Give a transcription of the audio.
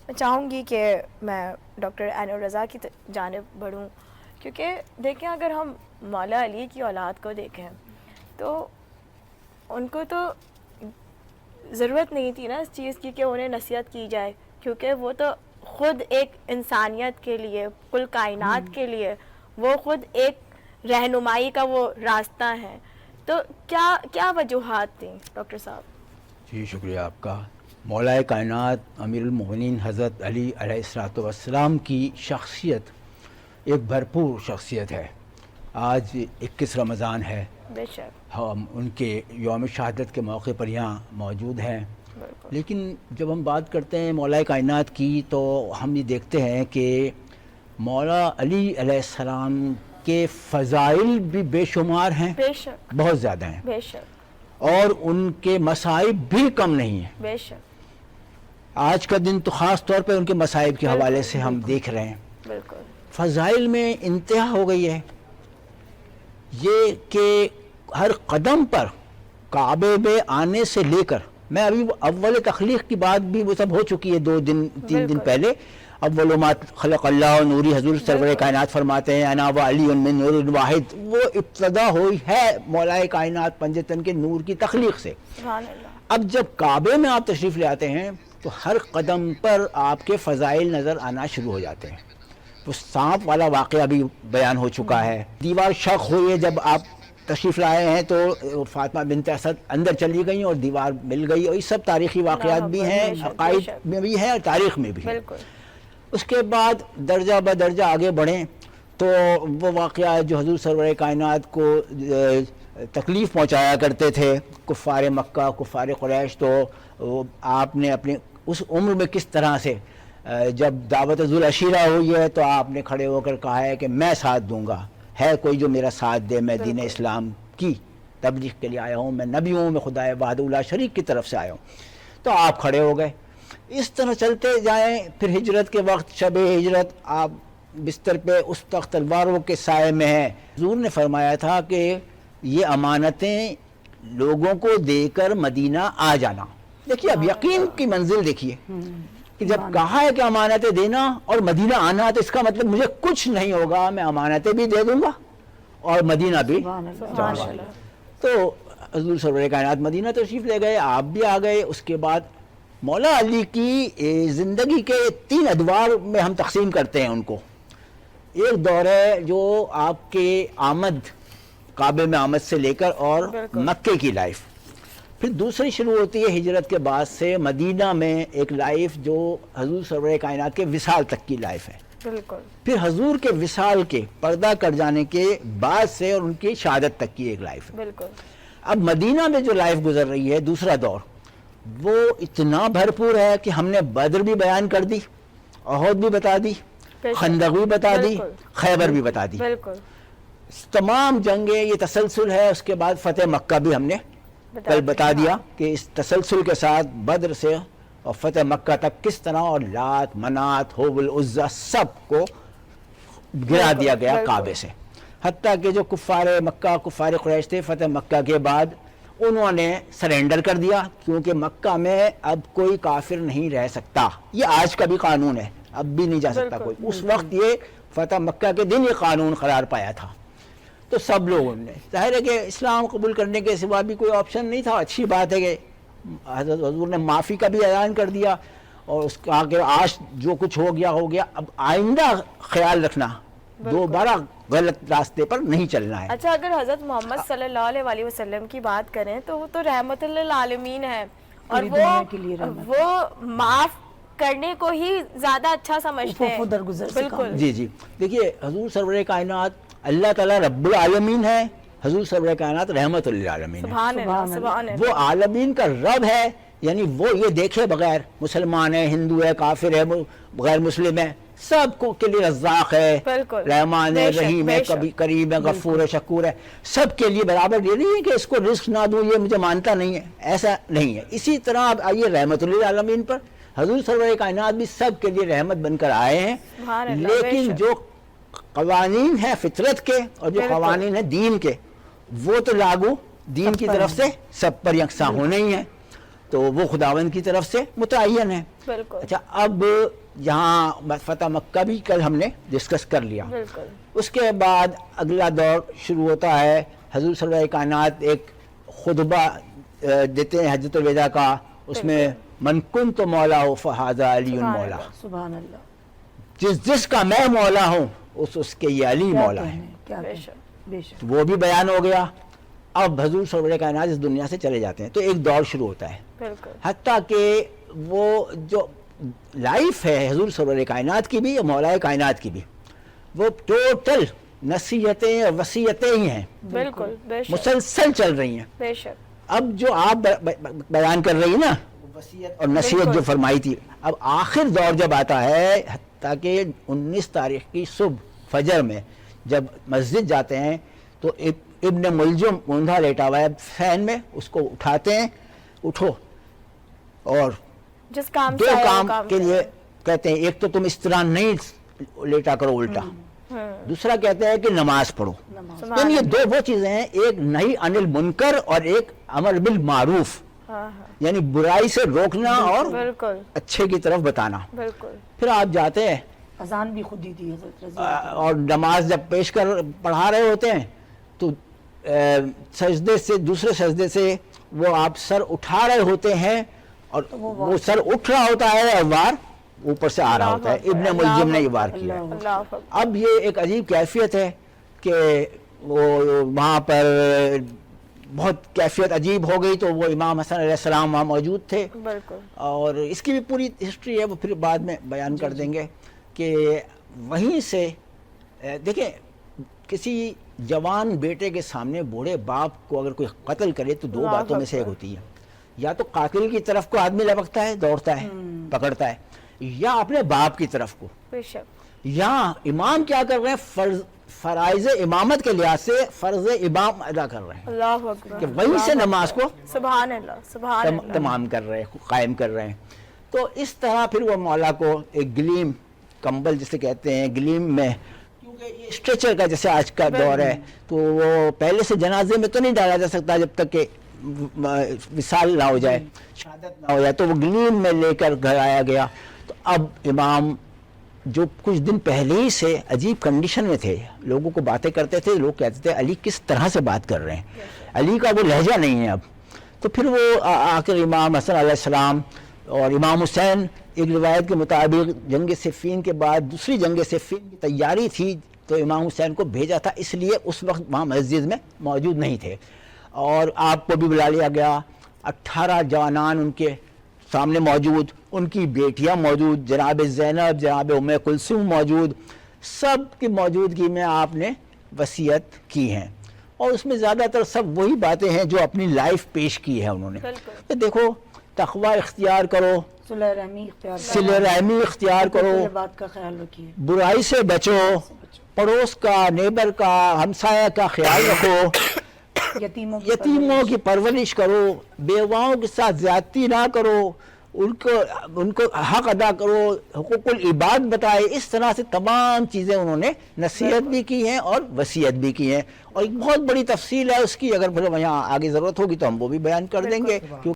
میں چاہوں گی کہ میں ڈاکٹر عین الرضا کی جانب بڑھوں، کیونکہ دیکھیں اگر ہم مولا علی کی اولاد کو دیکھیں تو ان کو تو ضرورت نہیں تھی نا اس چیز کی کہ انہیں نصیحت کی جائے، کیونکہ وہ تو خود ایک انسانیت کے لیے، کل کائنات کے لیے وہ خود ایک رہنمائی کا وہ راستہ ہے. تو کیا وجوہات تھیں ڈاکٹر صاحب؟ جی شکریہ آپ کا. مولا کائنات امیر المومنین حضرت علی علیہ الصلوۃ والسلام کی شخصیت ایک بھرپور شخصیت ہے. آج 21 رمضان ہے، بے شک ہم ان کے یوم شہادت کے موقع پر یہاں موجود ہیں. بالکل. لیکن جب ہم بات کرتے ہیں مولا کائنات کی تو ہم یہ دیکھتے ہیں کہ مولا علی علیہ السلام کے فضائل بھی بے شمار ہیں، بے شک بہت زیادہ ہیں، بے شک اور ان کے مصائب بھی کم نہیں ہیں. بے شک. آج کا دن تو خاص طور پہ ان کے مصائب کے حوالے سے ہم دیکھ رہے ہیں. بالکل. فضائل میں انتہا ہو گئی ہے یہ کہ ہر قدم پر کعبے میں آنے سے لے کر، میں ابھی اول تخلیق کی بات بھی وہ سب ہو چکی ہے 2 دن 3 دن پہلے. اول ما خلق اللہ نوری، حضور سرور کائنات فرماتے ہیں انا و علی من نور واحد. وہ ابتدا ہوئی ہے مولا کائنات پنجتن کے نور کی تخلیق سے. سبحان اللہ. اب جب کعبے میں آپ تشریف لے آتے ہیں تو ہر قدم پر آپ کے فضائل نظر آنا شروع ہو جاتے ہیں. وہ سانپ والا واقعہ بھی بیان ہو چکا ہے. دیوار شق ہوئی ہے، جب آپ تشریف لائے ہیں تو فاطمہ بنت اسد اندر چلی گئیں اور دیوار مل گئی، اور یہ سب تاریخی واقعات بھی ہیں، عقائد میں بھی ہیں اور تاریخ میں بھی ہیں. بالکل. اس کے بعد درجہ بدرجہ آگے بڑھیں تو وہ واقعات جو حضور سرور کائنات کو تکلیف پہنچایا کرتے تھے کفار مکہ، کفار قریش، تو آپ نے اپنے اس عمر میں کس طرح سے جب دعوت ذوالعشیرہ ہوئی ہے تو آپ نے کھڑے ہو کر کہا ہے کہ میں ساتھ دوں گا، ہے کوئی جو میرا ساتھ دے، میں دین اسلام کی تبلیغ کے لیے آیا ہوں، میں نبی ہوں، میں خدا وحدہ لا شریک کی طرف سے آیا ہوں. تو آپ کھڑے ہو گئے. اس طرح چلتے جائیں. پھر ہجرت کے وقت شب ہجرت آپ بستر پہ اس تخت تلواروں کے سائے میں ہیں. حضور نے فرمایا تھا کہ یہ امانتیں لوگوں کو دے کر مدینہ آ جانا. دیکھیے اب یقین کی منزل دیکھیے کہ جب کہا ہے کہ امانتیں دینا اور مدینہ آنا، تو اس کا مطلب مجھے کچھ نہیں ہوگا، میں امانتیں بھی دے دوں گا اور مدینہ بھی جاؤں گا. تو حضور سرور کائنات مدینہ تشریف لے گئے، آپ بھی آ گئے. اس کے بعد مولا علی کی زندگی کے 3 ادوار میں ہم تقسیم کرتے ہیں ان کو. ایک دور ہے جو آپ کے آمد، کعبے میں آمد سے لے کر اور مکے کی لائف. پھر دوسری شروع ہوتی ہے ہجرت کے بعد سے مدینہ میں ایک لائف جو حضور سرور کائنات کے وصال تک کی لائف ہے. بالکل. پھر حضور کے وصال کے پردہ کٹ جانے کے بعد سے اور ان کی شہادت تک کی ایک لائف ہے. بالکل. اب مدینہ میں جو لائف گزر رہی ہے دوسرا دور، وہ اتنا بھرپور ہے کہ ہم نے بدر بھی بیان کر دی، احد بھی بتا دی، خندق بھی بتا دی، خیبر بھی بتا دی. بالکل. تمام جنگیں یہ تسلسل ہے. اس کے بعد فتح مکہ بھی ہم نے کل بتا دیا کہ اس تسلسل کے ساتھ بدر سے اور فتح مکہ تک کس طرح اور لات، منات، حبل، عزا سب کو گرا دیا گیا کعبے سے. حتیٰ کہ جو کفار مکہ، کفار قریش تھے، فتح مکہ کے بعد انہوں نے سرنڈر کر دیا، کیونکہ مکہ میں اب کوئی کافر نہیں رہ سکتا. یہ آج کا بھی قانون ہے، اب بھی نہیں جا سکتا کوئی. اس وقت یہ فتح مکہ کے دن یہ قانون قرار پایا تھا. تو سب لوگوں نے ظاہر ہے کہ اسلام قبول کرنے کے سوا بھی کوئی آپشن نہیں تھا. اچھی بات ہے کہ حضرت حضور نے معافی کا بھی اعلان کر دیا اور اس کہا کہ آج جو کچھ ہو گیا، اب آئندہ خیال رکھنا، دوبارہ غلط راستے پر نہیں چلنا ہے. اچھا، اگر حضرت محمد صلی اللہ علیہ وسلم کی بات کریں تو وہ تو رحمت للعالمین ہے، اور وہ معاف کرنے کو ہی زیادہ اچھا سمجھتے ہیں. بالکل. جی دیکھیے حضور سرور کائنات اللہ تعالیٰ رب العالمین ہے، حضور سرور کائنات رحمت للعالمین ہے. سبحان اللہ، سبحان اللہ. وہ عالمین کا رب ہے، یعنی وہ یہ دیکھے بغیر مسلمان ہے، ہندو ہے، کافر ہے، غیر مسلم ہے، سب کو کے لیے رزاق ہے، رحمان ہے، رحیم ہے، کریم ہے، غفور ہے، شکور ہے، سب کے لیے برابر. یہ نہیں ہے کہ اس کو رزق نہ دوں یہ مجھے مانتا نہیں ہے، ایسا نہیں ہے. اسی طرح اب آئیے رحمت للعالمین پر، حضور سرور کائنات بھی سب کے لیے رحمت بن کر آئے ہیں. لیکن جو قوانین ہیں فطرت کے اور جو قوانین ہیں دین کے، وہ تو لاگو دین کی طرف سے سب پر یکساں ہونے ہی ہیں. تو وہ خداوند کی طرف سے متعین ہے. بالکل. اچھا اب یہاں فتح مکہ بھی کل ہم نے ڈسکس کر لیا. بالکل. اس کے بعد اگلا دور شروع ہوتا ہے. حضور سرور کائنات ایک خطبہ دیتے ہیں حجۃ الوداع کا, اس میں من کنت مولا فہذا علی مولا, سبحان اللہ, جس کا میں مولا ہوں اس کے یہ علی مولا ہے. بے شک. وہ بھی بیان ہو گیا. اب حضور سرور کائنات اس دنیا سے چلے جاتے ہیں تو ایک دور شروع ہوتا ہے. بالکل. حتیٰ کہ وہ جو لائف ہے حضور سرور کائنات کی بھی اور مولا کائنات کی بھی, وہ ٹوٹل نصیحتیں اور وصیتیں ہی ہیں. بالکل. بے شک. مسلسل چل رہی ہیں. بے شک. اب جو آپ بیان کر رہی ہیں نا وصیت اور نصیحت جو فرمائی تھی, اب آخر دور جب آتا ہے, تاکہ 19 تاریخ کی صبح فجر میں جب مسجد جاتے ہیں تو ابن ملجم اوندھا لیٹا ہوا ہے فین میں, اس کو اٹھاتے ہیں, اٹھو, اور جس کام دو سے آئے وہ کام کام کے کریں. لیے کہتے ہیں, ایک تو تم اس طرح نہیں لیٹا کرو الٹا, دوسرا کہتے ہیں کہ نماز پڑھو. سبحان یعنی یہ اللہ. دو وہ چیزیں ہیں, ایک نہی عن المنکر اور ایک امر بالمعروف, ہاں. یعنی برائی سے روکنا اور بالکل. اچھے کی طرف بتانا. بالکل. پھر آپ جاتے ہیں اذان بھی خود دی تھی حضرت رضی اللہ عنہ. اور نماز جب پیش کر پڑھا رہے ہوتے ہیں تو سجدے سے دوسرے سجدے سے وہ آپ سر اٹھا رہے ہوتے ہیں اور وہ سر اٹھ رہا ہوتا ہے اور وار اوپر سے آ رہا ہوتا ہے. ابن ملجم نے یہ وار کیا ہے. اللہ اکبر. اب یہ ایک عجیب کیفیت ہے کہ وہ وہاں پر بہت کیفیت عجیب ہو گئی, تو وہ امام حسن علیہ السلام وہاں موجود تھے, بالکل. اور اس کی بھی پوری ہسٹری ہے, وہ پھر بعد میں بیان کر دیں گے. کہ وہیں سے دیکھیں, کسی جوان بیٹے کے سامنے بوڑھے باپ کو اگر کوئی قتل کرے تو دو باتوں میں سے ایک ہوتی ہے, یا تو قاتل کی طرف کو آدمی لپکتا ہے, دوڑتا ہے, پکڑتا ہے, یا اپنے باپ کی طرف کو. بے شک. یا امام کیا کر رہے ہیں, فرائض امامت کے لحاظ سے فرض امام ادا کر رہے ہیں, اللہ اکبر. کہ وہیں سے نماز کو سبحان اللہ. سبحان اللہ. تمام کر رہے ہیں, قائم کر رہے ہیں. تو اس طرح پھر وہ مولا کو ایک گلیم کمبل جسے کہتے ہیں, گلیم میں, کیونکہ یہ اسٹریچر کا جیسے آج کا دور ہے, تو وہ پہلے سے جنازے میں تو نہیں ڈالا جا سکتا جب تک کہ وصال نہ ہو جائے, شہادت نہ ہو جائے, تو وہ گلیم میں لے کر گھر آیا گیا. تو اب امام جو کچھ دن پہلے ہی سے عجیب کنڈیشن میں تھے, لوگوں کو باتیں کرتے تھے, لوگ کہتے تھے علی کس طرح سے بات کر رہے ہیں, علی کا وہ لہجہ نہیں ہے اب. تو پھر وہ آ کر امام حسن علیہ السلام اور امام حسین, ایک روایت کے مطابق جنگ صفین کے بعد دوسری جنگ صفین کی تیاری تھی, تو امام حسین کو بھیجا تھا, اس لیے اس وقت وہاں مسجد میں موجود نہیں تھے, اور آپ کو بھی بلا لیا گیا. 18 جوانان ان کے سامنے موجود, ان کی بیٹیاں موجود, جناب زینب, جناب ام کلثوم موجود, سب کی موجودگی میں آپ نے وصیت کی ہیں, اور اس میں زیادہ تر سب وہی باتیں ہیں جو اپنی لائف پیش کی ہے انہوں نے. کہ دیکھو, تقوی اختیار کرو, صلح رحمی اختیار کرو, صلہ رحمی اختیار کرو, بات کا خیال رکھیے, برائی سے بچو, پڑوس کا, نیبر کا, ہمسایہ کا خیال رکھو, یتیموں کی پرورش کرو, بیواؤں کے ساتھ زیادتی نہ کرو, ان کو حق ادا کرو, حقوق العباد بتائے. اس طرح سے تمام چیزیں انہوں نے نصیحت بھی کی ہیں اور وصیت بھی کی ہیں, اور ایک بہت بڑی تفصیل ہے اس کی, اگر پھر یہاں آگے ضرورت ہوگی تو ہم وہ بھی بیان کر دیں گے.